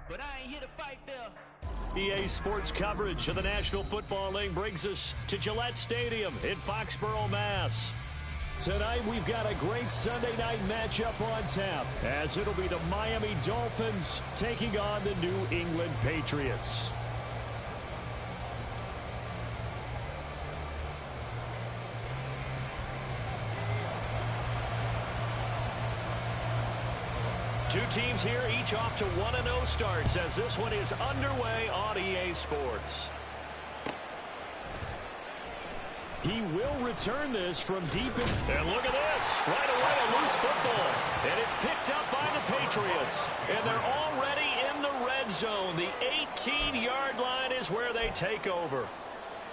but I ain't here to fight fair. EA Sports coverage of the National Football League brings us to Gillette Stadium in Foxborough, Mass. Tonight, we've got a great Sunday night matchup on tap, as it'll be the Miami Dolphins taking on the New England Patriots. Two teams here, each off to 1-0 starts, as this one is underway on EA Sports. He will return this from deep in. And look at this. Right away, a loose football. And it's picked up by the Patriots. And they're already in the red zone. The 18-yard line is where they take over.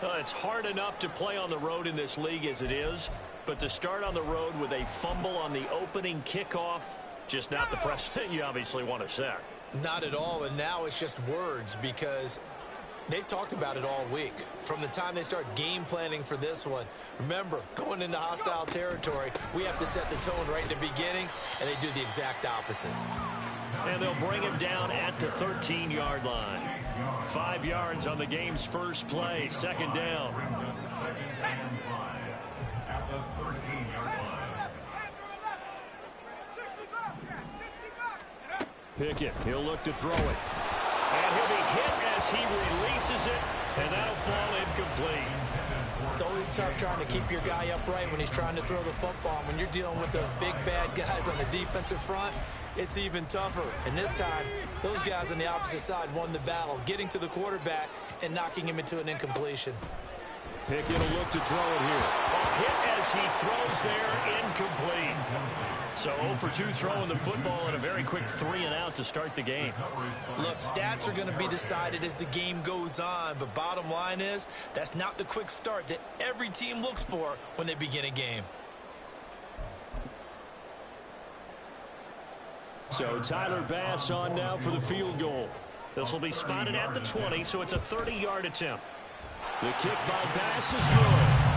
It's hard enough to play on the road in this league as it is. But to start on the road with a fumble on the opening kickoff, just not the precedent you obviously want to set. Not at all. And now it's just words, because they've talked about it all week. From the time they start game planning for this one, remember, going into hostile territory, we have to set the tone right in the beginning, and they do the exact opposite. And they'll bring him down at the 13-yard line. 5 yards on the game's first play, second down. At the 13-yard line. Pickett, he'll look to throw it. And he'll be hit as he releases it, and that'll fall incomplete. It's always tough trying to keep your guy upright when he's trying to throw the football. When you're dealing with those big, bad guys on the defensive front, it's even tougher. And this time, those guys on the opposite side won the battle, getting to the quarterback and knocking him into an incompletion. Pickett will look to throw it here. A hit as he throws there, incomplete. So 0 for 2 throwing the football and a very quick 3-and-out to start the game. Look, stats are going to be decided as the game goes on, but bottom line is that's not the quick start that every team looks for when they begin a game. So Tyler Bass on now for the field goal. This will be spotted at the 20, so it's a 30-yard attempt. The kick by Bass is good.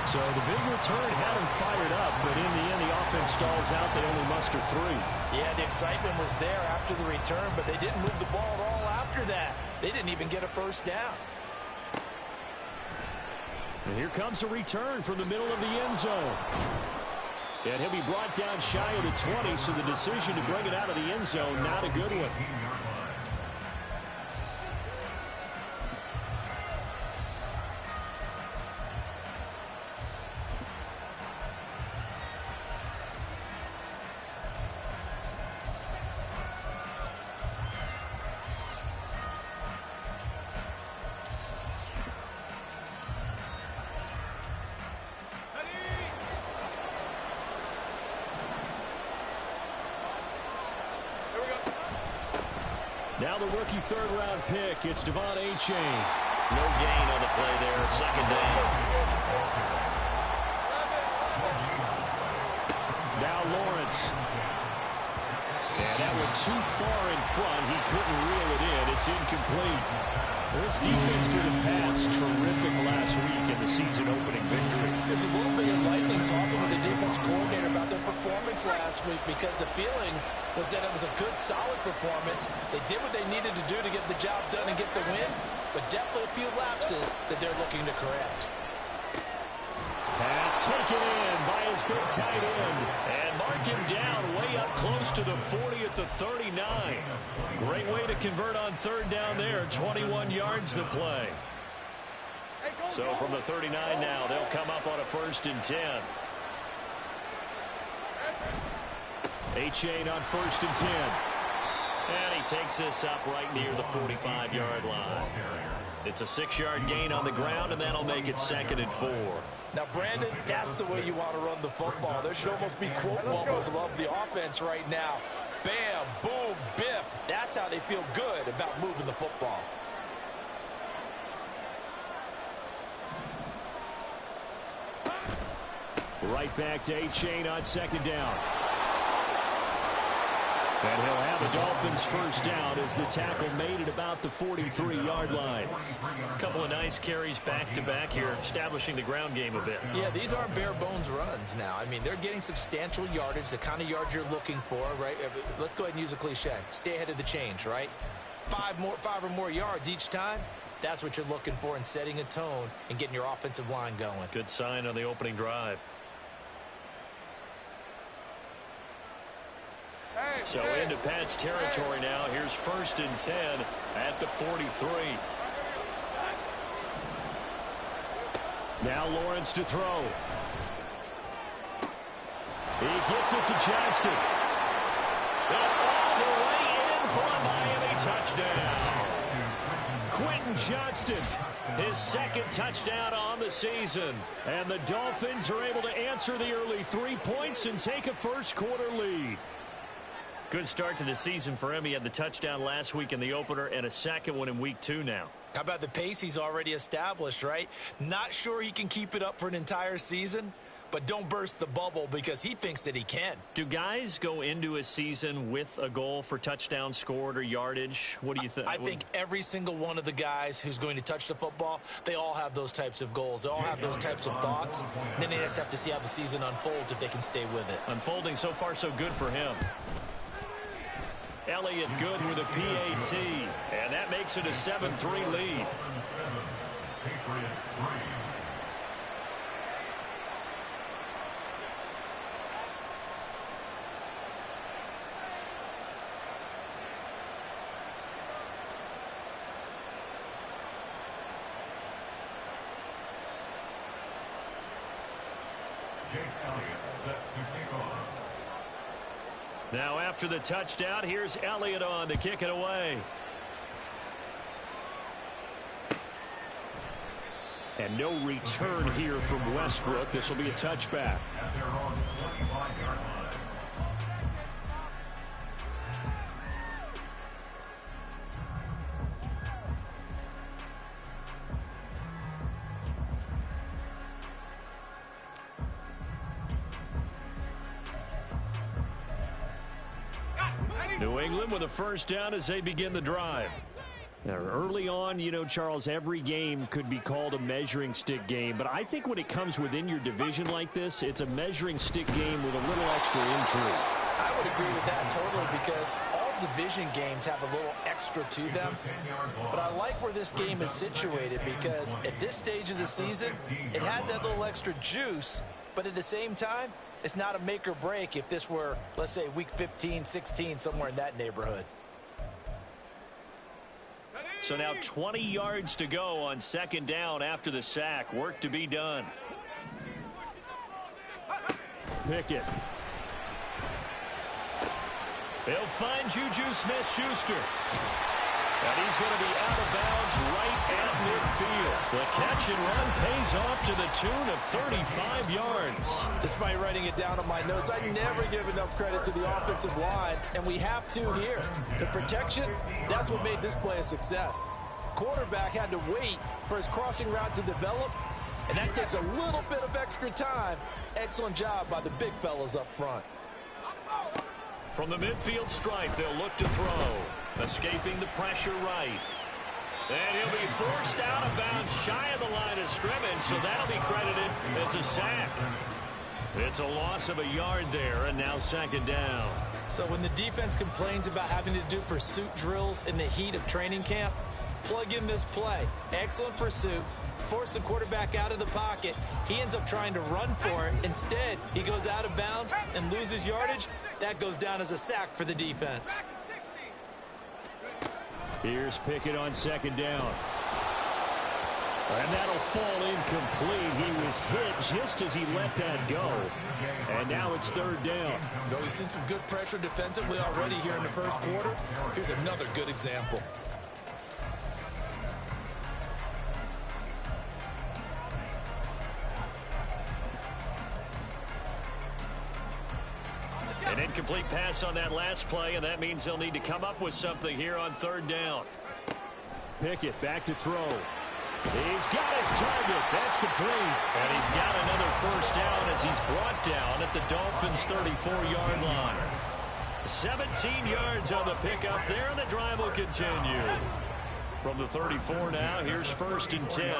So the big return had him fired up, but in the end, the offense stalls out. They only muster 3. Yeah, the excitement was there after the return, but they didn't move the ball at all after that. They didn't even get a first down. And here comes a return from the middle of the end zone. And he'll be brought down shy of the 20, so the decision to bring it out of the end zone, not a good one. Now the rookie third-round pick, it's Devon A-Chain. No gain on the play there, second down. Now Lawrence. And that went too far in front. He couldn't reel it in. It's incomplete. This defense for the Pats, terrific last week in the season-opening victory. It's a little bit enlightening talking with the defense coordinator about their performance last week, because the feeling was that it was a good, solid performance. They did what they needed to do to get the job done and get the win, but definitely a few lapses that they're looking to correct. Pass taken in by his big tight end. And mark him down way up close to the 40 at the 39. Great way to convert on third down there. 21 yards the play. So from the 39 now, they'll come up on a 1st and 10. A-Chain on 1st and 10. And he takes this up right near the 45-yard line. It's a 6-yard gain on the ground, and that'll make it 2nd and 4. Now, Brandon, that's the way you want to run the football. There should almost be quote bubbles above the offense right now. Bam, boom, biff. That's how they feel good about moving the football. Right back to A-Chain on 2nd down. And he'll have the Dolphins first down as the tackle made at about the 43-yard line. A couple of nice carries back-to-back here, establishing the ground game a bit. Yeah, these aren't bare-bones runs now. I mean, they're getting substantial yardage, the kind of yards you're looking for, right? Let's go ahead and use a cliche. Stay ahead of the change, right? five or more yards each time, that's what you're looking for in setting a tone and getting your offensive line going. Good sign on the opening drive. So into Pat's territory now. Here's 1st and 10 at the 43. Now Lawrence to throw. He gets it to Johnston. And all the way in for a Miami touchdown. Quentin Johnston, his 2nd touchdown on the season. And the Dolphins are able to answer the early 3 points and take a first-quarter lead. Good start to the season for him. He had the touchdown last week in the opener and a 2nd one in week 2 now. How about the pace he's already established, right? Not sure he can keep it up for an entire season, but don't burst the bubble because he thinks that he can. Do guys go into a season with a goal for touchdowns scored or yardage? What do you think? I think every single one of the guys who's going to touch the football, they all have those types of goals. They all have those types of thoughts. Then they just have to see how the season unfolds if they can stay with it. Unfolding so far so good for him. Elliott good with a PAT, and that makes it a 7-3 lead. Jake Elliott set to kick off. Now after the touchdown, here's Elliott on to kick it away. And no return here from Westbrook. This will be a touchback. At their own 25-yard line. New England with a first down as they begin the drive. Now, early on, you know, Charles, every game could be called a measuring stick game. But I think when it comes within your division like this, it's a measuring stick game with a little extra intrigue. I would agree with that totally because all division games have a little extra to them. But I like where this game is situated because at this stage of the season, it has that little extra juice. But at the same time, it's not a make or break if this were, let's say, week 15, 16, somewhere in that neighborhood. So now 20 yards to go on 2nd down after the sack. Work to be done. Pickett. They'll find Juju Smith-Schuster. And he's going to be out of bounds right at midfield. The catch and run pays off to the tune of 35 yards. Despite writing it down on my notes, I never give enough credit to the offensive line, and we have to here. The protection, that's what made this play a success. Quarterback had to wait for his crossing route to develop, and that takes a little bit of extra time. Excellent job by the big fellas up front. From the midfield stripe, they'll look to throw. Escaping the pressure right. And he'll be forced out of bounds shy of the line of scrimmage, so that'll be credited as a sack. It's a loss of a yard there, and now 2nd down. So when the defense complains about having to do pursuit drills in the heat of training camp, plug in this play. Excellent pursuit. Force the quarterback out of the pocket. He ends up trying to run for it. Instead, he goes out of bounds and loses yardage. That goes down as a sack for the defense. Here's Pickett on 2nd down. And that'll fall incomplete. He was hit just as he let that go. And now it's 3rd down. Though we've seen some good pressure defensively already here in the first quarter, here's another good example. An incomplete pass on that last play, and that means they'll need to come up with something here on 3rd down. Pickett back to throw. He's got his target. That's complete. And he's got another first down as he's brought down at the Dolphins' 34-yard line. 17 yards on the pickup there, and the drive will continue. From the 34 now, here's 1st and 10.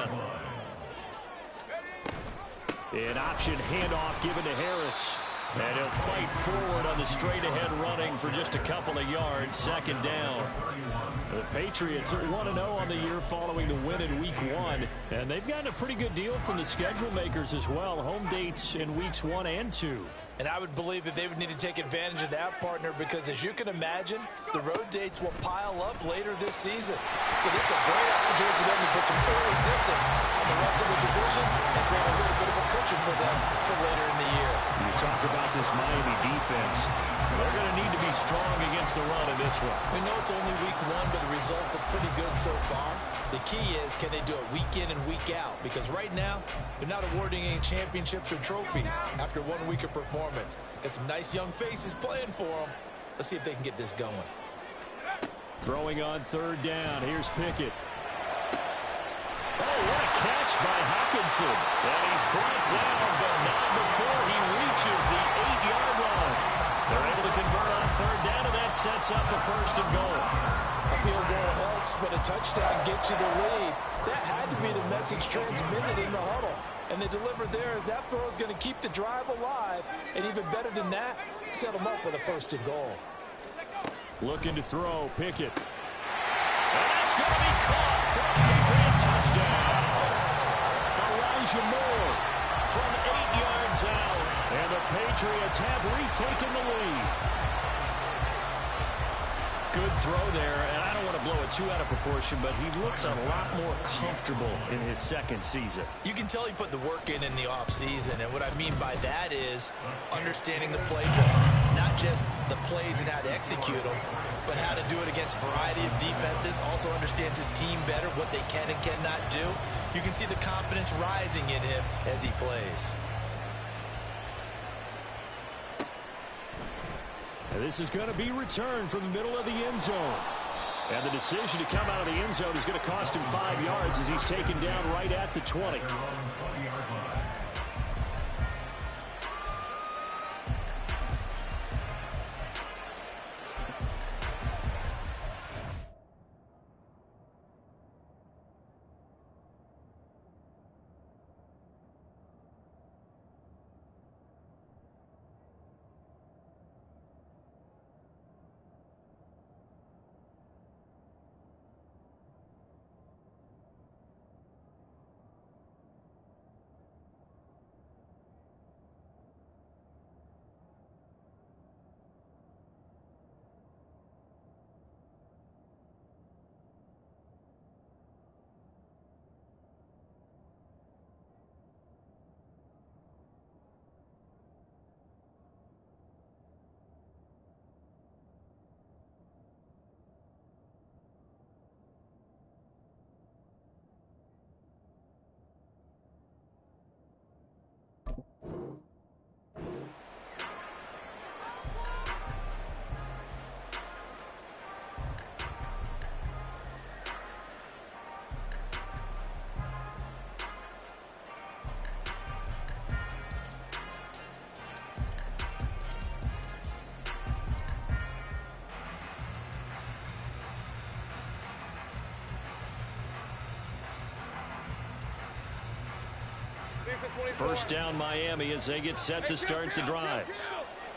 An option handoff given to Harris. And he'll fight forward on the straight-ahead running for just a couple of yards. 2nd down. The Patriots are 1-0 on the year following the win in Week 1. And they've gotten a pretty good deal from the schedule makers as well. Home dates in Weeks 1 and 2. And I would believe that they would need to take advantage of that, partner, because as you can imagine, the road dates will pile up later this season. So this is a great opportunity for them to put some early distance on the rest of the division and create a little bit of a cushion for them for later in the year. You talk about this Miami defense. They're going to need to be strong against the run in this one. We know it's only Week 1, but the results look pretty good so far. The key is, can they do it week in and week out? Because right now, they're not awarding any championships or trophies after 1 week of performance. Got some nice young faces playing for them. Let's see if they can get this going. Throwing on 3rd down. Here's Pickett. Oh, what a catch by Hockenson. And he's brought down, but not before he reaches the 8-yard line. They're able to convert on 3rd down, and that sets up a 1st and goal. A field goal helps, but a touchdown gets you the lead. That had to be the message transmitted in the huddle. And they delivered there as that throw is going to keep the drive alive. And even better than that, set them up with a 1st and goal. Looking to throw, Pickett. And that's going to be caught for a Patriot touchdown. Elijah Moore from 8 yards out. And the Patriots have retaken the lead. Good throw there, and I don't want to blow it too out of proportion, but he looks a lot more comfortable in his 2nd season. You can tell he put the work in the offseason, and what I mean by that is understanding the playbook, not just the plays and how to execute them, but how to do it against a variety of defenses, also understands his team better, what they can and cannot do. You can see the confidence rising in him as he plays. And this is going to be returned from the middle of the end zone. And the decision to come out of the end zone is going to cost him 5 yards as he's taken down right at the 20. First down Miami as they get set to start the drive.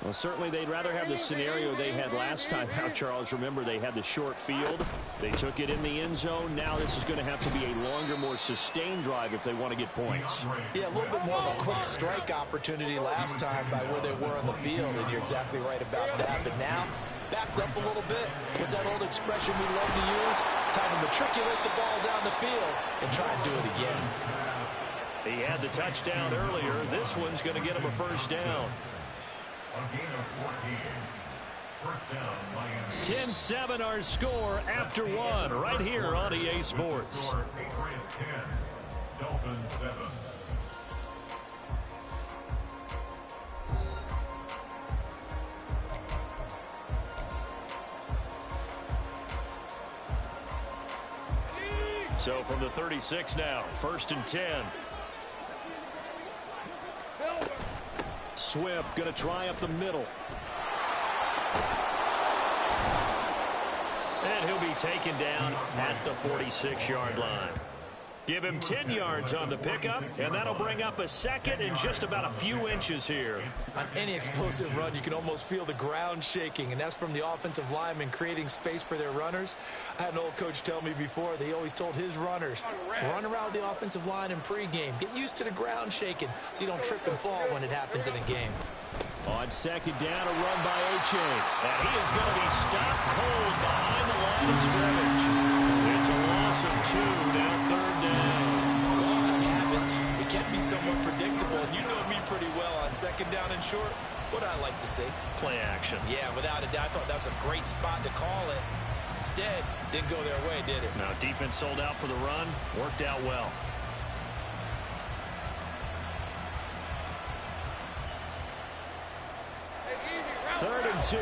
Well, certainly they'd rather have the scenario they had last time out, Charles. Remember, they had the short field. They took it in the end zone. Now this is going to have to be a longer, more sustained drive if they want to get points. Yeah, a little bit more of a quick strike opportunity last time by where they were on the field, and you're exactly right about that. But now, backed up a little bit. What's that old expression we love to use? Time to matriculate the ball down the field and try and do it again. He had the touchdown earlier. This one's going to get him a 1st down. A gain of 14. First down, Miami. 10-7 our score after 1 right here on EA Sports. Patriots 10, Dolphins 7. So from the 36 now, 1st and 10. Swift going to try up the middle. And he'll be taken down at the 46-yard line. Give him 10 yards on the pickup, and that'll bring up a second and just about a few inches here. On any explosive run, you can almost feel the ground shaking, and that's from the offensive linemen creating space for their runners. I had an old coach tell me before, they always told his runners, run around the offensive line in pregame. Get used to the ground shaking so you don't trip and fall when it happens in a game. On second down, a run by H.A. And he is going to be stopped cold behind the line of scrimmage. It's a loss of 2, now third down. Well, that happens. It can be somewhat predictable, and you know me pretty well. On second down and short, what I like to see? Play action. Yeah, without a doubt. I thought that was a great spot to call it. Instead, didn't go their way, did it? Now, defense sold out for the run. Worked out well. Third and 2.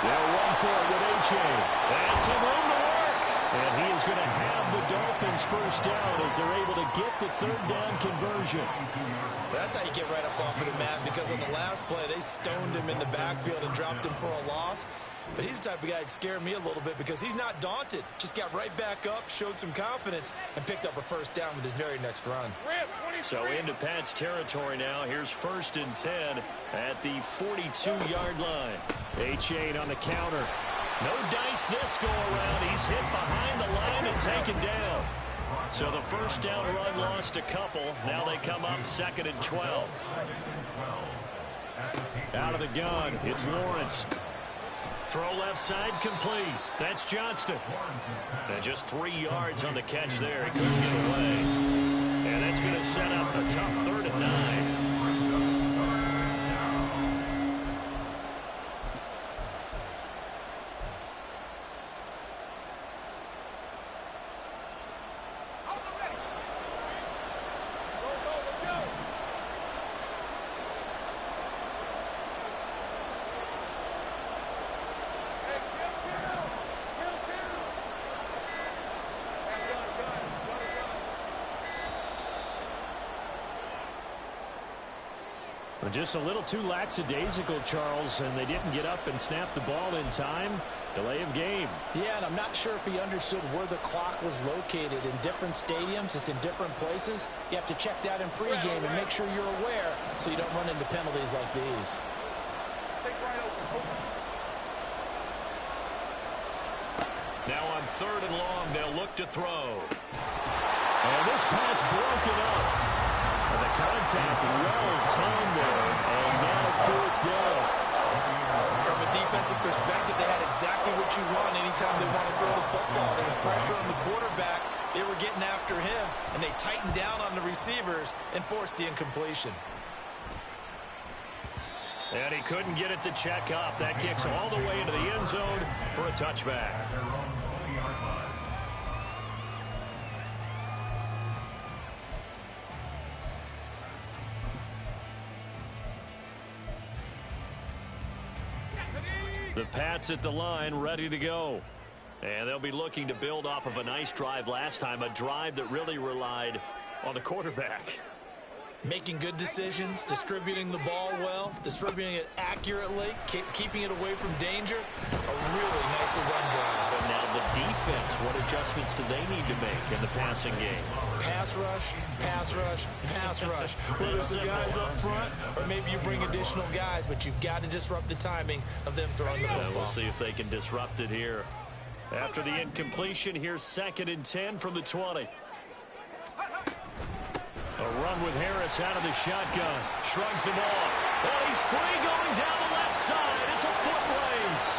They'll run for it with H.A. That's some room to work. And he is going to have the Dolphins first down as they're able to get the third down conversion. That's how you get right up off of the mat, because on the last play, they stoned him in the backfield and dropped him for a loss. But he's the type of guy that scared me a little bit because he's not daunted. Just got right back up, showed some confidence, and picked up a first down with his very next run. So into Pat's territory now. Here's first and 10 at the 42-yard line. H.A. on the counter. No dice this go around. He's hit behind the line and taken down. So the first down run lost a couple. Now they come up second and 12. Out of the gun, it's Lawrence. Throw left side complete. That's Johnston. And just 3 yards on the catch there. He couldn't get away. And that's going to set up a tough 3rd and 9. Just a little too lackadaisical, Charles, and they didn't get up and snap the ball in time. Delay of game. Yeah, and I'm not sure if he understood where the clock was located. In different stadiums, it's in different places. You have to check that in pregame and make sure you're aware so you don't run into penalties like these. Now on 3rd and long, they'll look to throw. And this pass broken up. The contact well timed there, and now 4th down. From a defensive perspective, they had exactly what you want anytime they want to throw the football. There was pressure on the quarterback. They were getting after him, and they tightened down on the receivers and forced the incompletion. And he couldn't get it to check up. That kicks all the way into the end zone for a touchback. The Pats at the line, ready to go. And they'll be looking to build off of a nice drive last time, a drive that really relied on the quarterback. Making good decisions, distributing the ball well, distributing it accurately, keeping it away from danger. A really nicely run drive. And now the defense, what adjustments do they need to make in the passing game? Pass rush, pass rush, pass rush. Whether it's the guys up front or maybe you bring additional guys, but you've got to disrupt the timing of them throwing the football. We'll see if they can disrupt it here. After the incompletion, here's 2nd and 10 from the 20. A run with Harris out of the shotgun. Shrugs him off. Oh, he's free going down the left side. It's a foot race.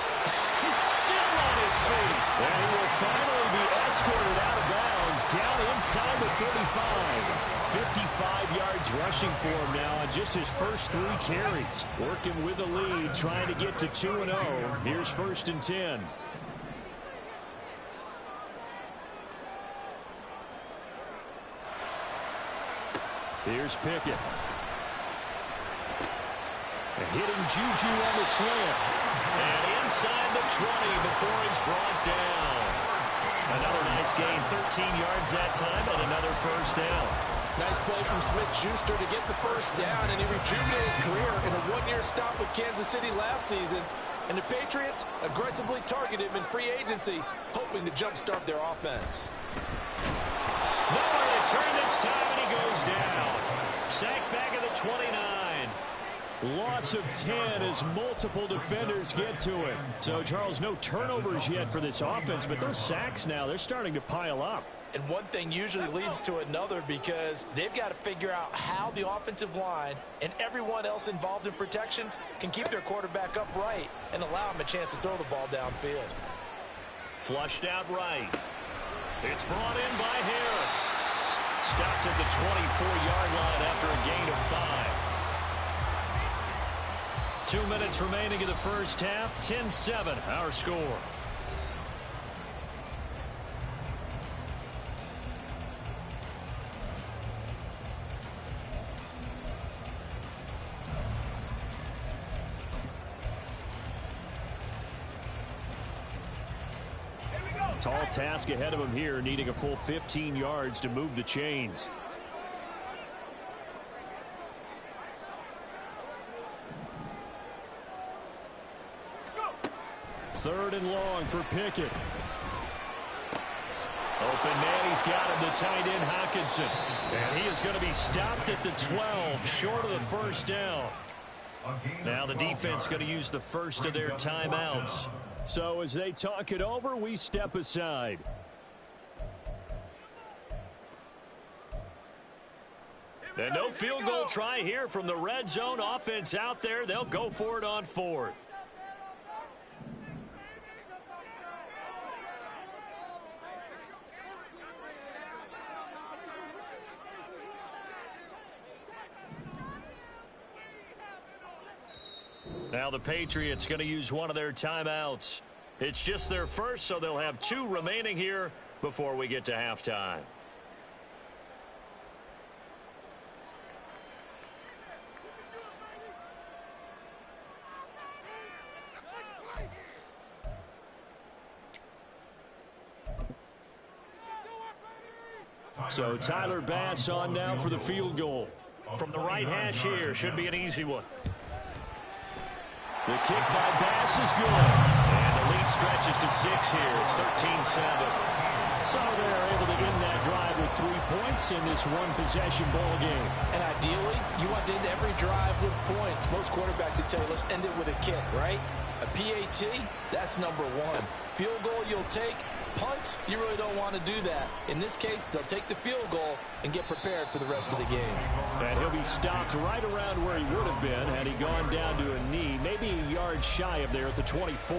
He's still on his feet. And he will finally be escorted out of bounds down inside the 35. 55 yards rushing for him now on just his first 3 carries. Working with a lead, trying to get to 2-0. Here's 1st and 10. Here's Pickett. A hitting Juju on the slant. And inside the 20 before he's brought down. Another nice gain, 13 yards that time, and another first down. Nice play from Smith-Schuster to get the first down, and he rejuvenated his career in a one-year stop with Kansas City last season. And the Patriots aggressively targeted him in free agency, hoping to jumpstart their offense. Nowhere to turn this time, and he goes down. Sacked back at the 29. Loss of 10 as multiple defenders get to it. So, Charles, no turnovers yet for this offense, but those sacks now, they're starting to pile up. And one thing usually leads to another because they've got to figure out how the offensive line and everyone else involved in protection can keep their quarterback upright and allow him a chance to throw the ball downfield. Flushed out right. It's brought in by Harris. Stopped at the 24-yard line after a gain of 5. 2 minutes remaining in the first half. 10-7, our score. Tall task ahead of him here, needing a full 15 yards to move the chains. Third and long for Pickett. Open man, he's got him, the tight end Hockenson. And he is going to be stopped at the 12, short of the first down. Now the defense going to use the first of their timeouts. So as they talk it over, we step aside. And no field goal try here from the red zone offense out there. They'll go for it on fourth. Now the Patriots going to use one of their timeouts. It's just their first, so they'll have 2 remaining here before we get to halftime. So Tyler Bass on now for the field goal. From the right hash here, should be an easy one. The kick by Bass is good. And the lead stretches to 6 here. It's 13-7. So they're able to end that drive with 3 points in this one-possession ball game. And ideally, you want to end every drive with points. Most quarterbacks would tell you, let's end it with a kick, right? A PAT, that's number 1. Field goal you'll take. Punts, you really don't want to do that. In this case, they'll take the field goal and get prepared for the rest of the game. And he'll be stopped right around where he would have been had he gone down to a knee, maybe a yard shy of there at the 24.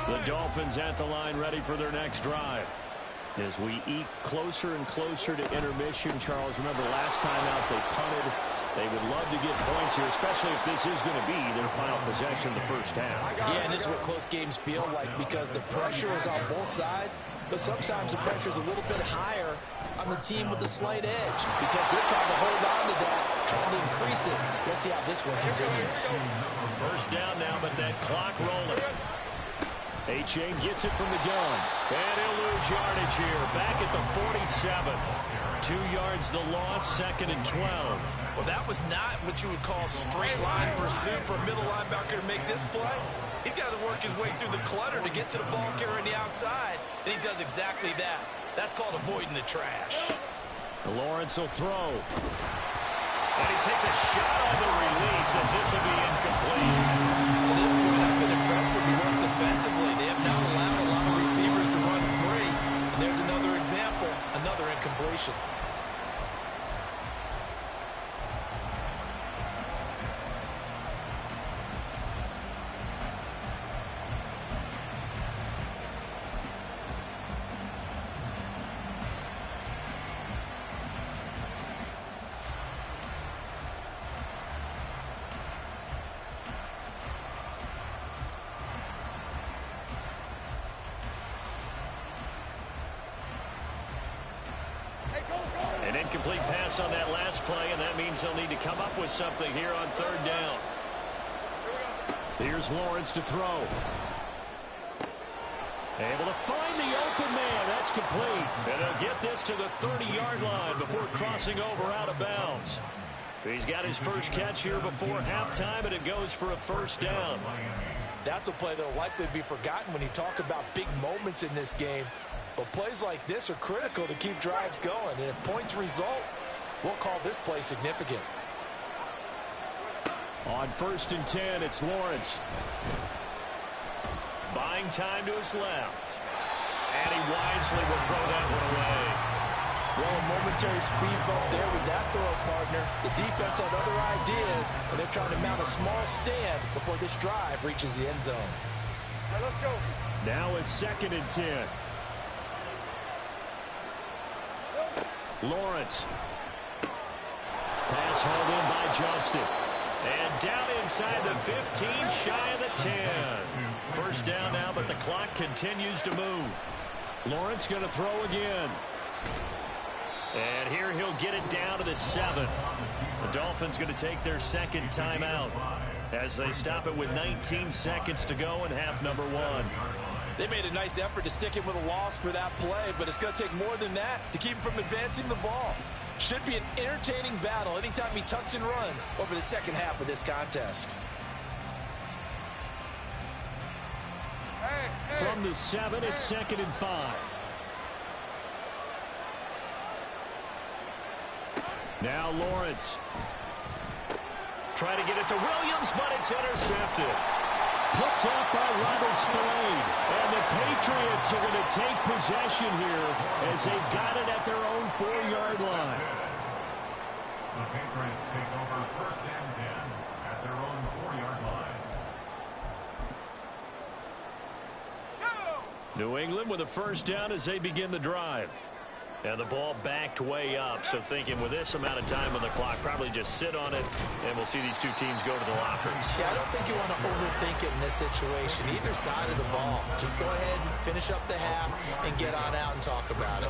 The Dolphins at the line, ready for their next drive. As we eke closer and closer to intermission, Charles, remember last time out they punted. They would love to get points here, especially if this is going to be their final possession in the first half. Yeah, and this is what close games feel like because the pressure is on both sides, but sometimes the pressure is a little bit higher on the team with the slight edge because they're trying to hold on to that, trying to increase it. Let's see how this one continues. First down now, but that clock rolling. A-Chain gets it from the gun. And he'll lose yardage here. Back at the 47. 2 yards the loss, 2nd and 12. Well, that was not what you would call straight line pursuit for a middle linebacker to make this play. He's got to work his way through the clutter to get to the ball carrier on the outside, and he does exactly that. That's called avoiding the trash. Lawrence will throw. And he takes a shot on the release as this will be incomplete. To this point, I've been impressed with the work defensively. They have not allowed a lot of receivers to run free. And there's another example, another incompletion. incomplete pass on that last play, and that means they'll need to come up with something here on third down. Here's Lawrence to throw. Able to find the open man. That's complete. And they'll get this to the 30-yard line before crossing over out of bounds. He's got his first catch here before halftime, and it goes for a first down. That's a play that will likely be forgotten when you talk about big moments in this game. But plays like this are critical to keep drives going. And if points result, we'll call this play significant. On 1st and 10, it's Lawrence. Buying time to his left. And he wisely will throw that one away. Well, a momentary speed bump there with that throw partner. The defense had other ideas, and they're trying to mount a small stand before this drive reaches the end zone. All right, let's go. Now it's 2nd and 10. Lawrence. Pass hauled in by Johnston. And down inside the 15, shy of the 10. First down now, but the clock continues to move. Lawrence going to throw again. And here he'll get it down to the 7. The Dolphins going to take their second timeout as they stop it with 19 seconds to go in half number 1. They made a nice effort to stick him with a loss for that play, but it's going to take more than that to keep him from advancing the ball. Should be an entertaining battle anytime he tucks and runs over the second half of this contest. From the 7, it's 2nd and 5. Now Lawrence. Try to get it to Williams, but it's intercepted. Picked off by Robert Spillane. And the Patriots are going to take possession here as they've got it at their own 4-yard line. The Patriots take over 1st and 10 at their own 4-yard line. New England with a first down as they begin the drive. And the ball backed way up, so thinking with this amount of time on the clock, probably just sit on it, and we'll see these two teams go to the lockers. Yeah, I don't think you want to overthink it in this situation, either side of the ball. Just go ahead and finish up the half and get on out and talk about it.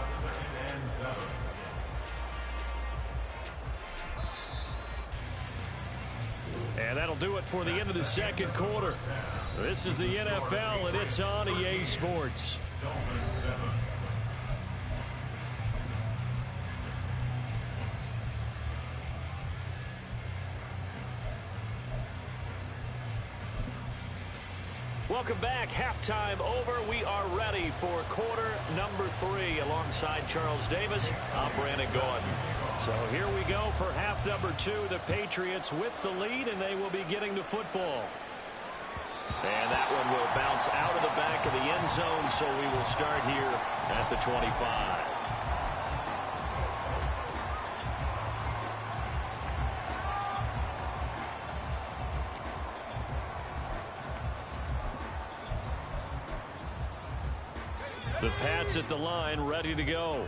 And that'll do it for the end of the second quarter. This is the NFL, and it's on EA Sports. Welcome back. Halftime over. We are ready for quarter number 3 alongside Charles Davis. I'm Brandon Gaudin. So here we go for half number 2. The Patriots with the lead, and they will be getting the football. And that one will bounce out of the back of the end zone, so we will start here at the 25. The Pats at the line, ready to go.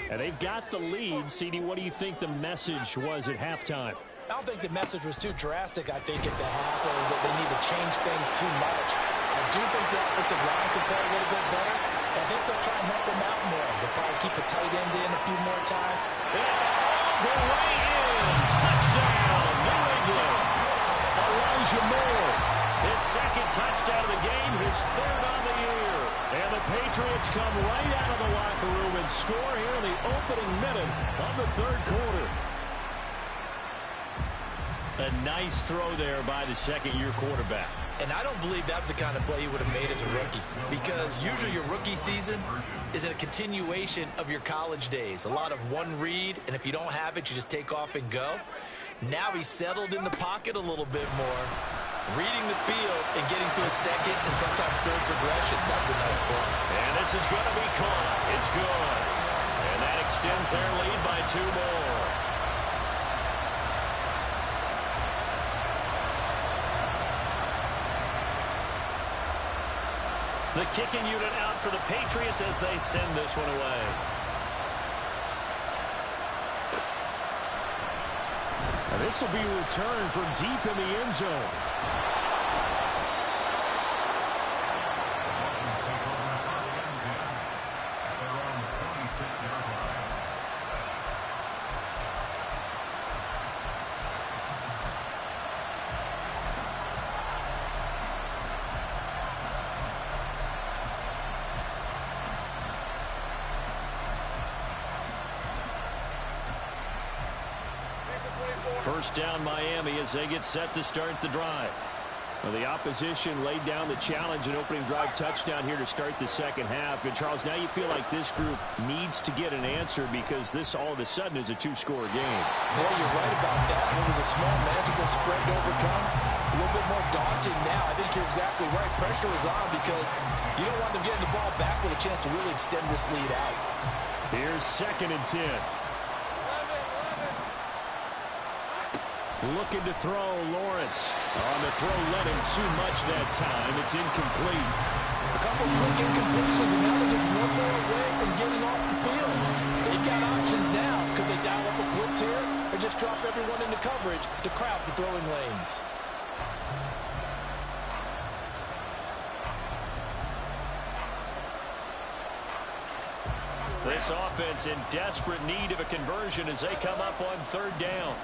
And they've got the lead. CD, what do you think the message was at halftime? I don't think the message was too drastic, I think, at the half, or that they need to change things too much. I do think the offensive line can play a little bit better. I think they'll try and help them out more. They'll probably keep a tight end in a few more times. And the way in. Touchdown, New England. Elijah Moore. His second touchdown of the game, his third on the year. And the Patriots come right out of the locker room and score here in the opening minute of the third quarter. A nice throw there by the second-year quarterback. And I don't believe that was the kind of play he would have made as a rookie, because usually your rookie season is a continuation of your college days. A lot of one read, and if you don't have it, you just take off and go. Now he's settled in the pocket a little bit more, reading the field and getting to a second and sometimes third progression. That was a nice play. And this is going to be caught. It's good. And that extends their lead by 2 more. The kicking unit out for the Patriots as they send this one away. And this will be returned from deep in the end zone. First down Miami as they get set to start the drive. Well, the opposition laid down the challenge, an opening drive touchdown here to start the second half. And, Charles, now you feel like this group needs to get an answer because this all of a sudden is a two-score game. Yeah, you're right about that. It was a small, manageable spread to overcome. A little bit more daunting now. I think you're exactly right. Pressure is on because you don't want them getting the ball back with a chance to really extend this lead out. Here's 2nd and 10. Looking to throw, Lawrence. On the throw, let him too much that time. It's incomplete. A couple quick incompletions, and now they're just one more away from getting off the field. They've got options now. Could they dial up a blitz here or just drop everyone into coverage to crowd the throwing lanes? This offense in desperate need of a conversion as they come up on 3rd down.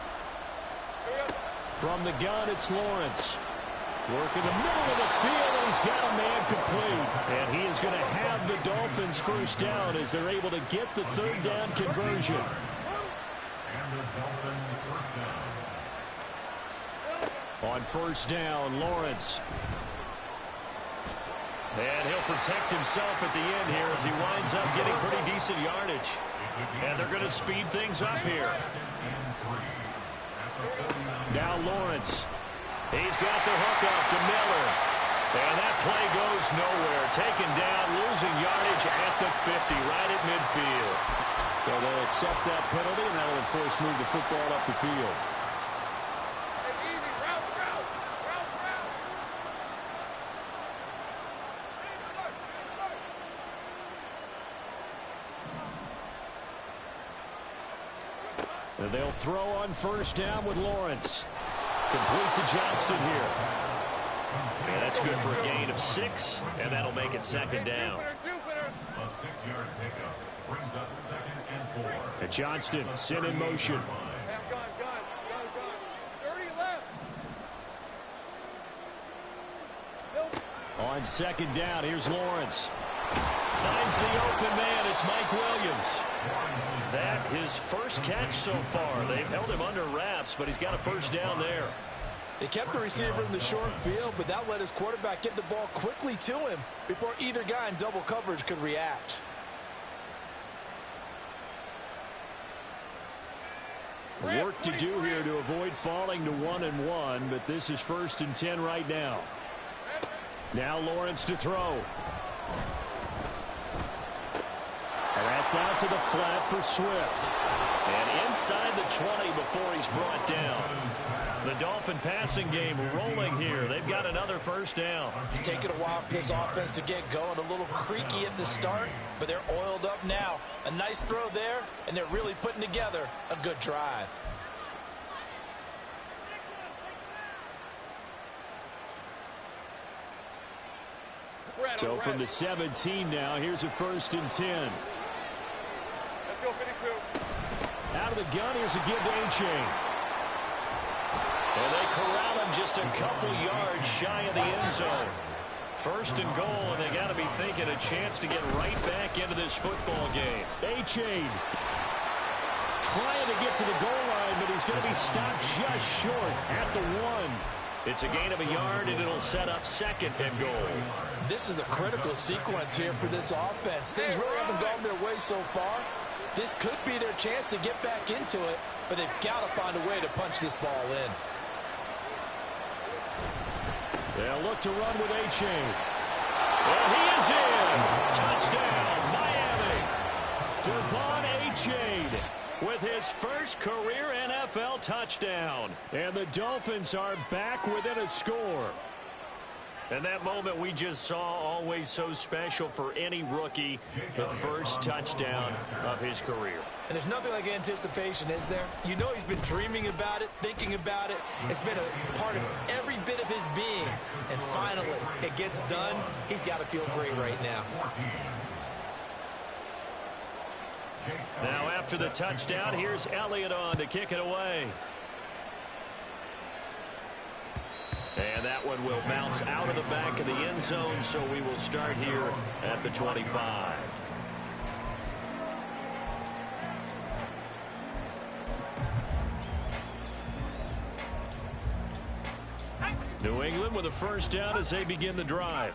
From the gun, it's Lawrence. Working the middle of the field, and he's got a man complete. And he is going to have the Dolphins first down as they're able to get the 3rd down conversion. And the Dolphins first down. On 1st down, Lawrence. And he'll protect himself at the end here as he winds up getting pretty decent yardage. And they're going to speed things up here. Now Lawrence. He's got the hook up to Miller. And that play goes nowhere. Taken down, losing yardage at the 50, right at midfield. So they'll accept that penalty, and that will, of course, move the football up the field. And they'll throw on 1st down with Lawrence. Complete to Johnston here. And that's good for a gain of 6, and that'll make it 2nd down. A 6-yard pickup brings up 2nd and 4. And Johnston sent in motion. On 2nd down, here's Lawrence. Finds the open man. It's Mike Williams. That his first catch so far. They've held him under wraps, but he's got a first down there. They kept the receiver in the short field, but that let his quarterback get the ball quickly to him before either guy in double coverage could react. Work to do here to avoid falling to 1-1, but this is 1st and 10 right now. Now Lawrence to throw. And that's out to the flat for Swift. And inside the 20 before he's brought down. The Dolphin passing game rolling here. They've got another first down. It's taken a while for this offense to get going. A little creaky at the start, but they're oiled up now. A nice throw there, and they're really putting together a good drive. So from the 17 now, here's a 1st and 10. Out of the gun, here's a give to A-Chain. And they corral him just a couple yards shy of the end zone. 1st and goal, and they got to be thinking a chance to get right back into this football game. A-Chain trying to get to the goal line, but he's going to be stopped just short at the 1. It's a gain of a yard, and it'll set up 2nd and goal. This is a critical sequence here for this offense. Things really haven't gone their way so far. This could be their chance to get back into it, but they've got to find a way to punch this ball in. They'll look to run with A-Chain. Well, he is in. Touchdown, Miami. Devon A-Chain with his first career NFL touchdown. And the Dolphins are back within a score. And that moment we just saw, always so special for any rookie, the first touchdown of his career. And there's nothing like anticipation, is there? You know he's been dreaming about it, thinking about it. It's been a part of every bit of his being. And finally, it gets done. He's got to feel great right now. Now after the touchdown, here's Elliott on to kick it away. And that one will bounce out of the back of the end zone, so we will start here at the 25. New England with a first down as they begin the drive.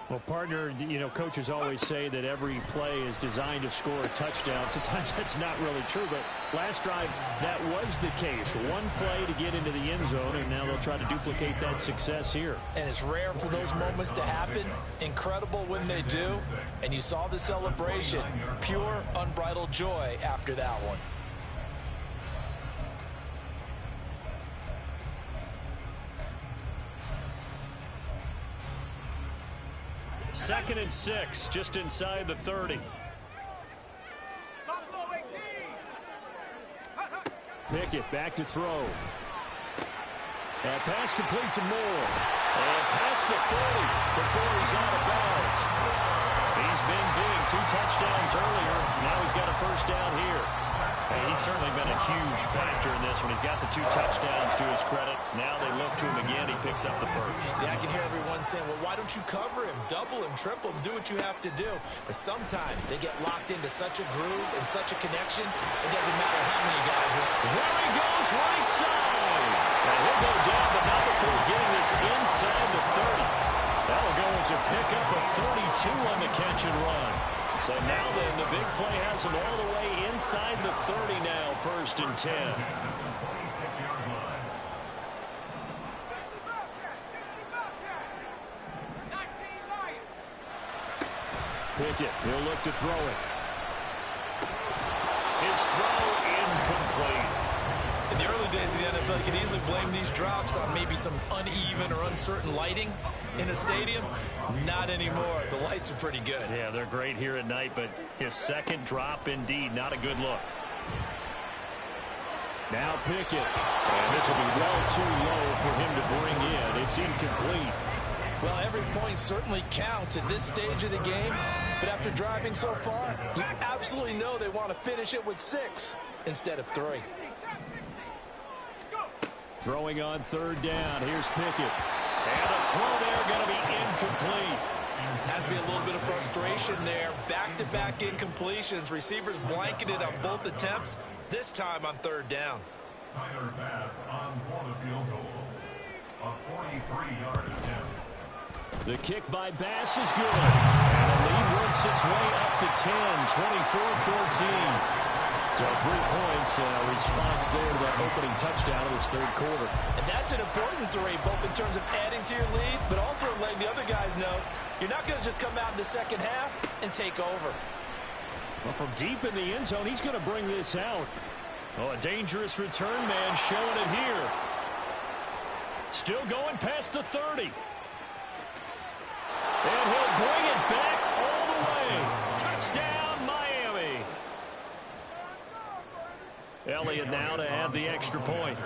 Well, partner, coaches always say that every play is designed to score a touchdown. Sometimes that's not really true, but last drive, that was the case. One play to get into the end zone, and now they'll try to duplicate that success here. And it's rare for those moments to happen. Incredible when they do. And you saw the celebration. Pure, unbridled joy after that one. Second and 6, just inside the 30. Pickett back to throw. That pass complete to Moore. And past the 40 before he's out of bounds. He's been dinged 2 touchdowns earlier. Now he's got a first down here. And he's certainly been a huge factor in this one. He's got the 2 touchdowns to his credit. Now they look to him again. He picks up the first. Yeah, I can hear everyone saying, well, why don't you cover him, double him, triple him, do what you have to do. But sometimes they get locked into such a groove and such a connection, it doesn't matter how many guys are. There he goes, right side. And he'll go down, but not before getting this inside the 30. That'll go as a pickup of 32 on the catch and run. So now then, the big play has him all the way inside the 30 now, first and 10. Pickett, he'll look to throw it. His throw incomplete. In the early days of the NFL, you could easily blame these drops on maybe some uneven or uncertain lighting in a stadium. Not anymore. The lights are pretty good. Yeah, they're great here at night, but his second drop, indeed, not a good look. Now Pickett. And this will be well too low for him to bring in. It's incomplete. Well, every point certainly counts at this stage of the game. But after driving so far, you absolutely know they want to finish it with 6 instead of 3. Throwing on third down. Here's Pickett. And the throw there going to be incomplete. Has to be a little bit of frustration there. Back-to-back incompletions. Receivers blanketed on both attempts, this time on third down. Tyler Bass on for the field goal. A 43-yard attempt. The kick by Bass is good. And the lead works its way up to 10, 24-14. So 3 points, response there to that opening touchdown of this third quarter. And that's an important 3, both in terms of adding to your lead, but also letting the other guys know you're not going to just come out in the second half and take over. Well, from deep in the end zone, he's going to bring this out. Oh, a dangerous return man showing it here. Still going past the 30. And he'll bring it back all the way. Touchdown, Miami. Elliott now to add the extra point.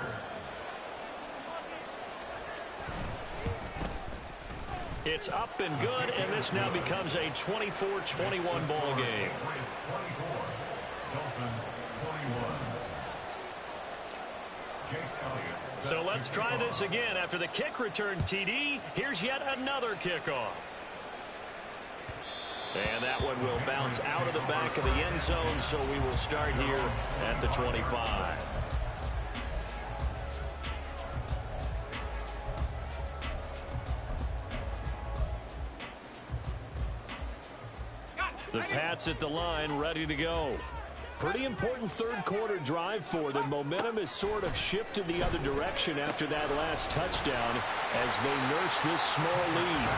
It's up and good, and this now becomes a 24-21 ball game. So let's try this again. After the kick return TD, here's yet another kickoff. And that one will bounce out of the back of the end zone, so we will start here at the 25. The Pats at the line, ready to go. Pretty important third quarter drive for them. Momentum has sort of shifted the other direction after that last touchdown as they nurse this small lead.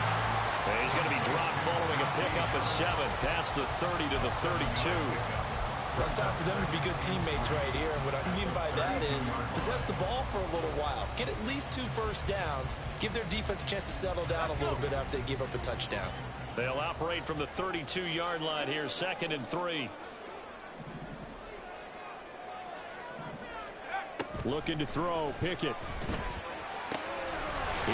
And he's going to be dropped following a pickup of 7 past the 30 to the 32. Well, it's time for them to be good teammates right here. And what I mean by that is possess the ball for a little while. Get at least 2 first downs. Give their defense a chance to settle down a little bit after they give up a touchdown. They'll operate from the 32-yard line here, 2nd and 3. Looking to throw, Pickett.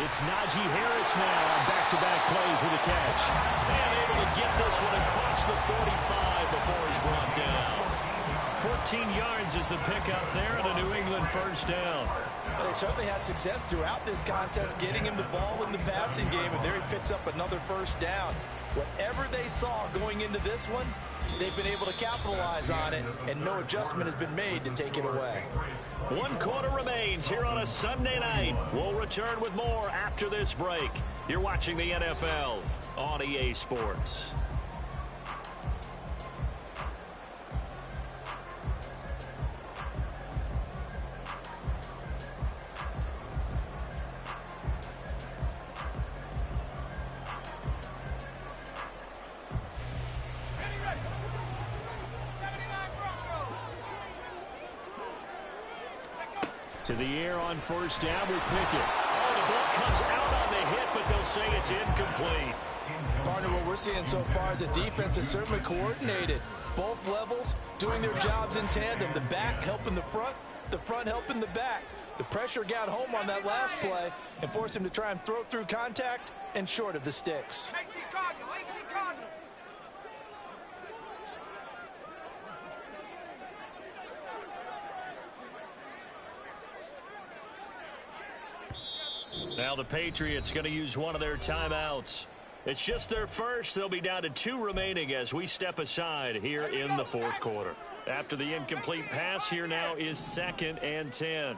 It's Najee Harris now on back-to-back plays with a catch. And able to get this one across the 45 before he's brought down. 14 yards is the pickup there and a New England first down. But they certainly had success throughout this contest, getting him the ball in the passing game, and there he picks up another first down. Whatever they saw going into this one, they've been able to capitalize on it, and no adjustment has been made to take it away. 1 quarter remains here on a Sunday night. We'll return with more after this break. You're watching the NFL on EA Sports. To the air on first down with Pickett. Oh, the ball comes out on the hit, but they'll say it's incomplete. Partner, what we're seeing so far is the defense is certainly coordinated. Both levels doing their jobs in tandem. The back helping the front helping the back. The pressure got home on that last play and forced him to try and throw through contact and short of the sticks. 18 Cardinal. Now the Patriots going to use one of their timeouts. It's just their first. They'll be down to 2 remaining as we step aside here in the fourth quarter. After the incomplete pass, here now is 2nd and 10.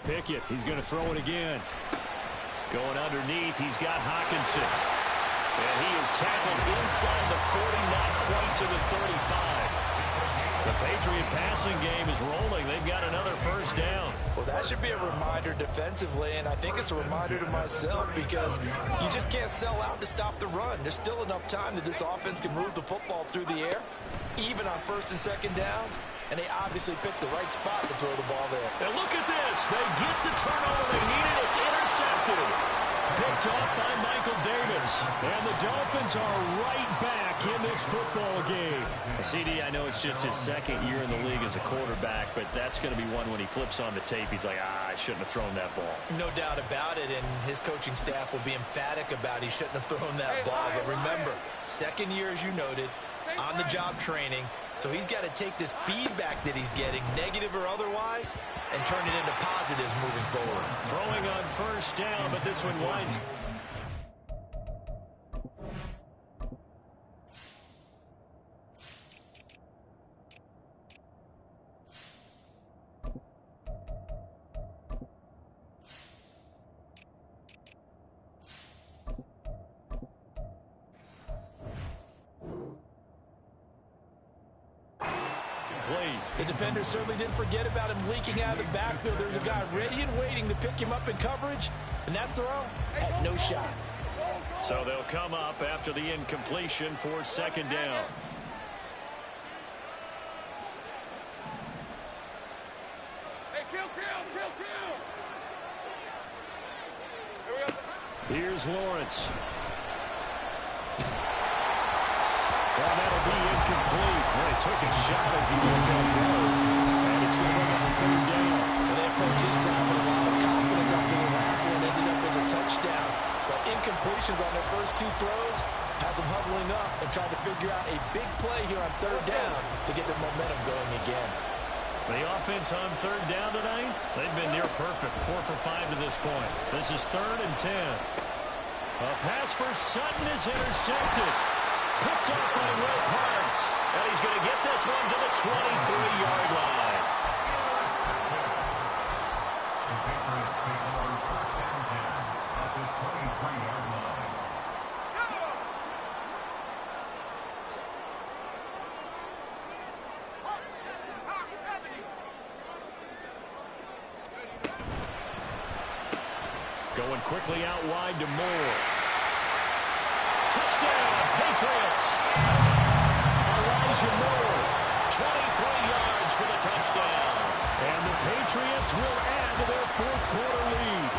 Pickett, he's going to throw it again. Going underneath, he's got Hockenson. And he is tackled inside the 40, not quite to the 35. The Patriot passing game is rolling. They've got another first down. Well, that should be a reminder defensively, and I think it's a reminder to myself because you just can't sell out to stop the run. There's still enough time that this offense can move the football through the air, even on 1st and 2nd downs, and they obviously picked the right spot to throw the ball there. And look at this. They get the turnover they needed. It's intercepted. Picked off by Michael Davis. And the Dolphins are right back in this football game. CD, I know it's just his 2nd year in the league as a quarterback, but that's going to be one when he flips on the tape. He's like, I shouldn't have thrown that ball. No doubt about it, and his coaching staff will be emphatic about he shouldn't have thrown that ball. But remember, 2nd year, as you noted, on-the-job training. So he's got to take this feedback that he's getting, negative or otherwise, and turn it into positives moving forward. Throwing on first down, but this one winds. The defender certainly didn't forget about him leaking out of the backfield. There's a guy ready and waiting to pick him up in coverage, and that throw had no shot. So they'll come up after the incompletion for 2nd down. Hey, kill. Here's Lawrence. Well, that'll be incomplete. Well, he took a shot as he let that go. And it's going to bring up a 3rd down. And they approach this drive with a lot of confidence after the last one ended up as a touchdown. But incompletions on their first 2 throws has them huddling up and trying to figure out a big play here on 3rd down to get their momentum going again. The offense on 3rd down tonight, they've been near perfect. 4 for 5 to this point. This is 3rd and 10. A pass for Sutton is intercepted. Picked off by Will Parks. And he's going to get this one to the 23-yard line. The Patriots take over 1st and 10 at the 23-yard line. Going quickly out wide to Moore. Touchdown, Patriots. Elijah Moore, 23 yards for the touchdown. And the Patriots will add to their 4th quarter lead.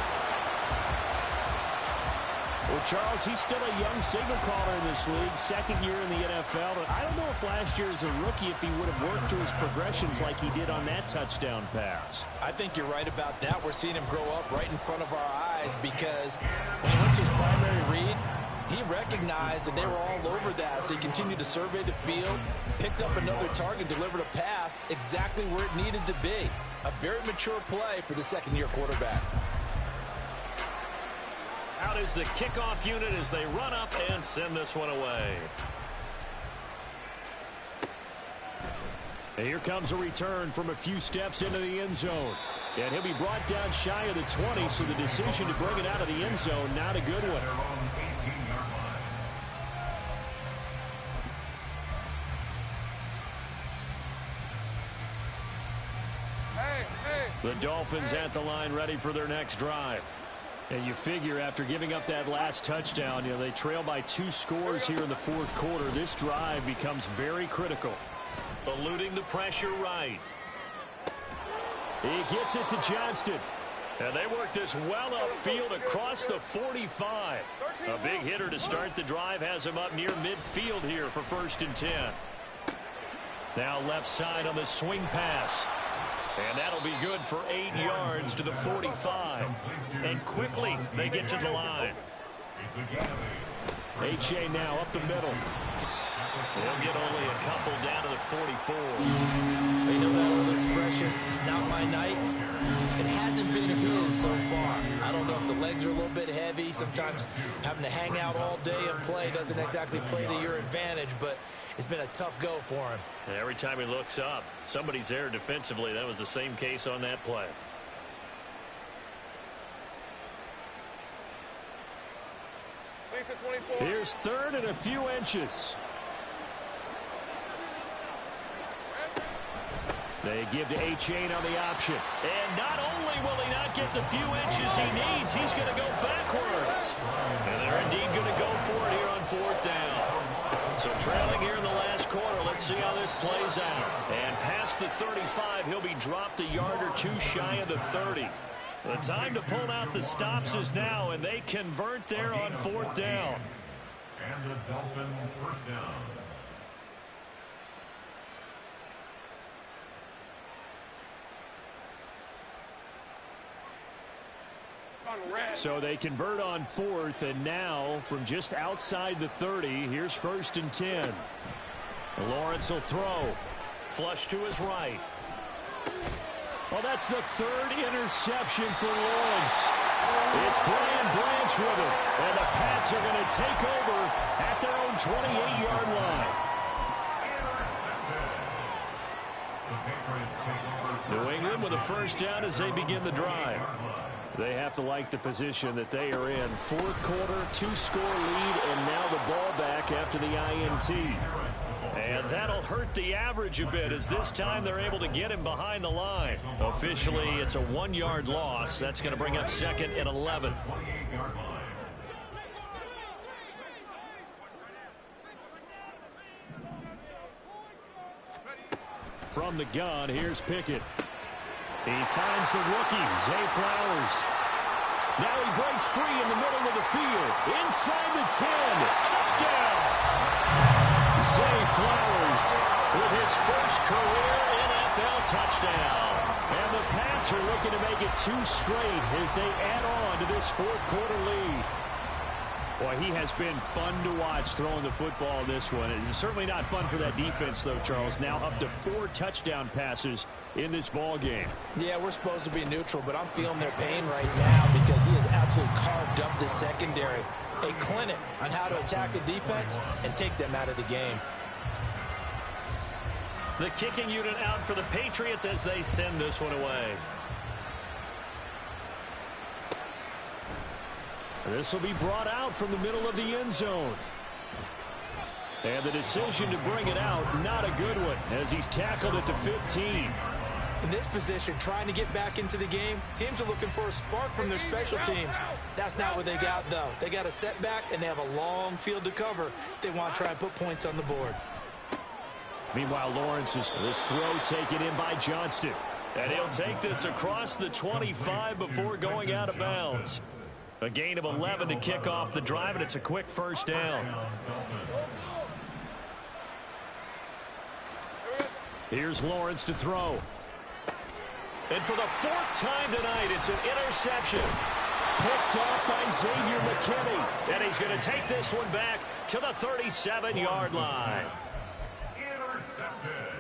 Well, Charles, he's still a young signal caller in this league, 2nd year in the NFL. But I don't know if last year as a rookie, if he would have worked through his progressions like he did on that touchdown pass. I think you're right about that. We're seeing him grow up right in front of our eyes because when he went to his primary read, he recognized that they were all over that, so he continued to survey the field, picked up another target, delivered a pass exactly where it needed to be. A very mature play for the 2nd-year quarterback. Out is the kickoff unit as they run up and send this one away. And here comes a return from a few steps into the end zone. And he'll be brought down shy of the 20, so the decision to bring it out of the end zone, not a good one. The Dolphins at the line ready for their next drive. And you figure after giving up that last touchdown, they trail by 2 scores here in the fourth quarter. This drive becomes very critical. Eluding the pressure right. He gets it to Johnston. And they work this well upfield across the 45. A big hitter to start the drive has him up near midfield here for 1st and 10. Now left side on the swing pass. And that'll be good for 8 yards to the 45. And quickly they get to the line. H.A. now up the middle. They'll get only a couple down to the 44. You know that old expression, it's not my night. It hasn't been his so far. I don't know if the legs are a little bit heavy. Sometimes having to hang out all day and play doesn't exactly play to your advantage, but it's been a tough go for him. And every time he looks up, somebody's there defensively. That was the same case on that play. Here's 3rd and a few inches. They give to H.A. on the option. And not only will he not get the few inches he needs, he's going to go backwards. And they're indeed going to go for it here on 4th down. So trailing here in the last quarter, let's see how this plays out. And past the 35, he'll be dropped a yard or 2 shy of the 30. The time to pull out the stops is now, and they convert there on 4th down. And the Dolphin 1st down. So they convert on 4th, and now from just outside the 30, here's 1st and 10. Lawrence will throw. Flush to his right. Well, that's the 3rd interception for Lawrence. It's Brian Branch with it, and the Pats are going to take over at their own 28-yard line. New England with a 1st down as they begin the drive. They have to like the position that they are in. 4th quarter, 2-score lead, and now the ball back after the INT. And that'll hurt the average a bit as this time they're able to get him behind the line. Officially, it's a 1-yard loss. That's going to bring up 2nd and 11. From the gun, here's Pickett. He finds the rookie, Zay Flowers. Now he breaks free in the middle of the field. Inside the 10. Touchdown! Zay Flowers with his first career NFL touchdown. And the Pats are looking to make it 2 straight as they add on to this 4th quarter lead. Boy, he has been fun to watch throwing the football in this one. It's certainly not fun for that defense, though, Charles. Now up to 4 touchdown passes in this ball game. Yeah, we're supposed to be neutral, but I'm feeling their pain right now because he has absolutely carved up the secondary. A clinic on how to attack a defense and take them out of the game. The kicking unit out for the Patriots as they send this one away. This will be brought out from the middle of the end zone. And the decision to bring it out, not a good one, as he's tackled at the 15. In this position, trying to get back into the game, teams are looking for a spark from their special teams. That's not what they got, though. They got a setback, and they have a long field to cover if they want to try and put points on the board. Meanwhile, Lawrence is this throw taken in by Johnston. And he'll take this across the 25 before going out of bounds. A gain of 11 to kick off the drive, and it's a quick 1st down. Here's Lawrence to throw. And for the 4th time tonight, it's an interception. Picked off by Xavier McKinney. And he's going to take this one back to the 37-yard line. Intercepted.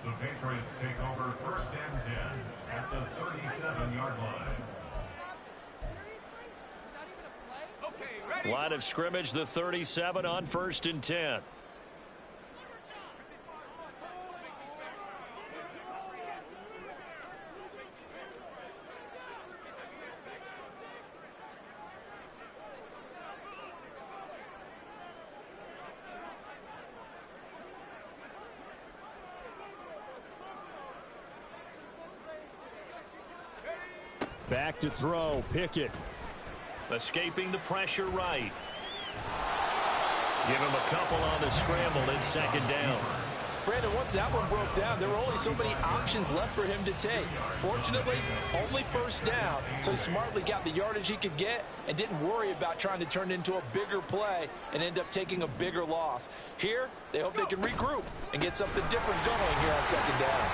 The Patriots take over 1st and 10 at the 37-yard line. Line of scrimmage, the 37 on 1st and 10. Back to throw, Pickett. Escaping the pressure right. Give him a couple on the scramble in 2nd down. Brandon, once that one broke down, there were only so many options left for him to take. Fortunately, only 1st down, so he smartly got the yardage he could get and didn't worry about trying to turn it into a bigger play and end up taking a bigger loss. Here, they hope they can regroup and get something different going here on 2nd down.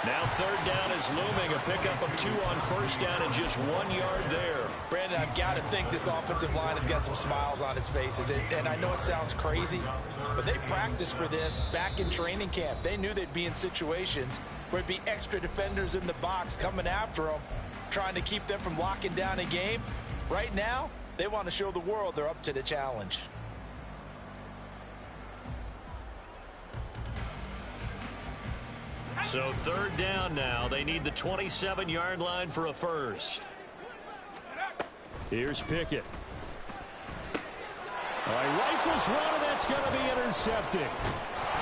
Now 3rd down is looming. A pickup of 2 on 1st down and just 1 yard there. Brandon, I've got to think this offensive line has got some smiles on its faces. And I know it sounds crazy, but they practiced for this back in training camp. They knew they'd be in situations where it'd be extra defenders in the box coming after them, trying to keep them from locking down a game. Right now, they want to show the world they're up to the challenge. So 3rd down now. They need the 27-yard line for a first. Here's Pickett. All right, rifles one, and that's going to be intercepted.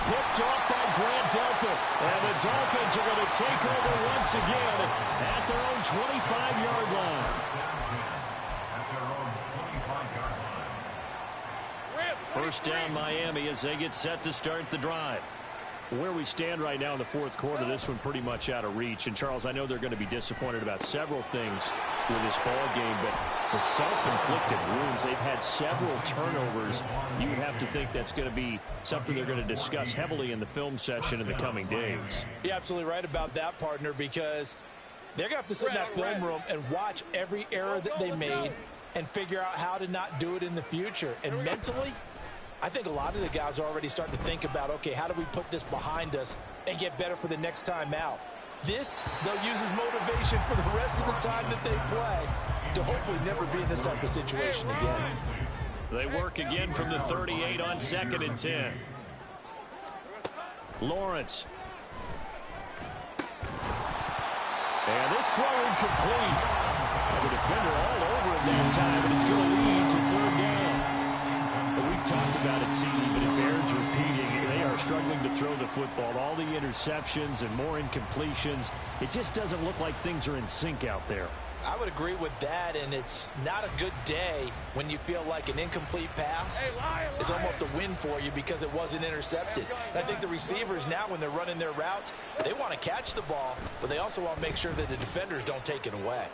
Picked off by Grant Delpit. And the Dolphins are going to take over once again at their own 25-yard line. First down Miami as they get set to start the drive. Where we stand right now in the 4th quarter, this one pretty much out of reach. And, Charles, I know they're going to be disappointed about several things with this ball game, but the self-inflicted wounds, they've had several turnovers. You would have to think that's going to be something they're going to discuss heavily in the film session in the coming days. You're absolutely right about that, partner, because they're going to have to sit in that film room and watch every error that they made and figure out how to not do it in the future. And mentally, I think a lot of the guys are already starting to think about, okay, how do we put this behind us and get better for the next time out? This, they'll use as motivation for the rest of the time that they play to hopefully never be in this type of situation again. They work again from the 38 on 2nd and 10. Lawrence. And this throw incomplete. The defender all over him that time, and it's going to lead to 3rd down. We've talked about it, CD, but it bears repeating. They are struggling to throw the football. All the interceptions and more incompletions. It just doesn't look like things are in sync out there. I would agree with that, and it's not a good day when you feel like an incomplete pass is almost a win for you because it wasn't intercepted. And I think the receivers now, when they're running their routes, they want to catch the ball, but they also want to make sure that the defenders don't take it away.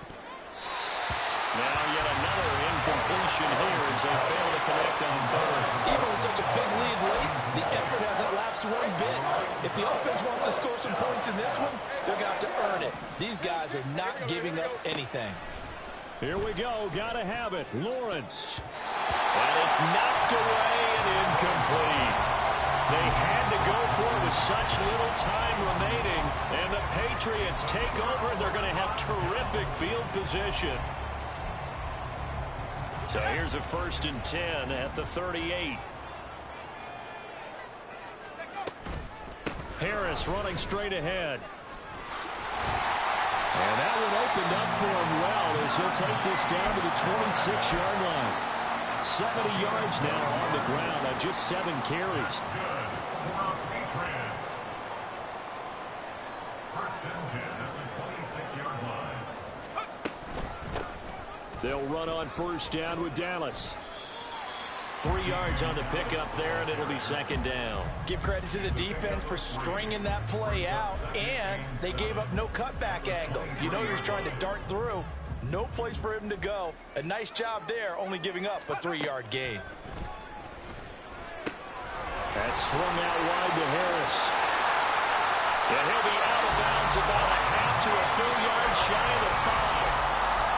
Now yet another incompletion here as they fail to connect on 3rd. Even with such a big lead late, the effort hasn't lapsed one bit. If the offense wants to score some points in this one, they're going to have to earn it. These guys are not giving up anything. Here we go. Got to have it. Lawrence. And it's knocked away and incomplete. They had to go for it with such little time remaining. And the Patriots take over, and they're going to have terrific field position. So here's a 1st and 10 at the 38. Harris running straight ahead. And that one opened up for him well as he'll take this down to the 26-yard line. 70 yards now on the ground on just 7 carries. They'll run on 1st down with Dallas. 3 yards on the pickup there, and it'll be 2nd down. Give credit to the defense for stringing that play out, and they gave up no cutback angle. You know he was trying to dart through. No place for him to go. A nice job there, only giving up a 3-yard gain. That's swung out wide to Harris. And he'll be out of bounds about a half to a full yard shy of the 5.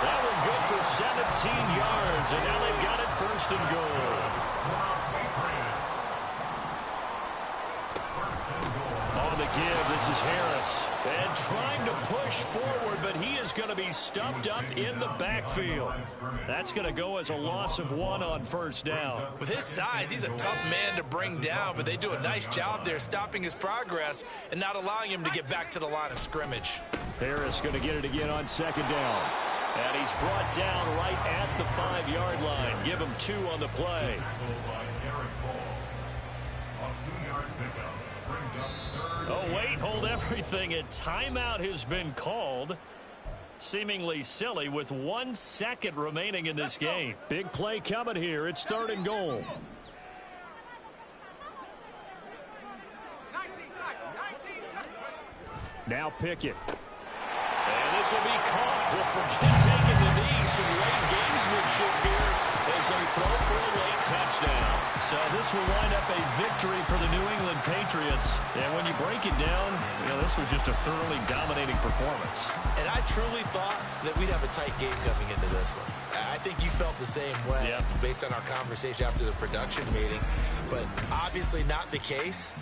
That one good for 17 yards, and now they've got it 1st and goal. On the give. This is Harris. And trying to push forward, but he is going to be stuffed up in the backfield. That's going to go as a loss of 1 on first down. With his size, he's a tough man to bring down, but they do a nice job there stopping his progress and not allowing him to get back to the line of scrimmage. Harris going to get it again on second down. And he's brought down right at the 5-yard line. Give him 2 on the play. Oh, wait, hold everything. A timeout has been called. Seemingly silly with 1 second remaining in this game. Big play coming here. It's 3rd and goal. 19 Now Pickett. And this will be caught. We'll forget taking the knee. Some late gamesmanship here as they throw for a late touchdown. So this will wind up a victory for the New England Patriots. And when you break it down, this was just a thoroughly dominating performance. And I truly thought that we'd have a tight game coming into this one. I think you felt the same way based on our conversation after the production meeting. But obviously not the case.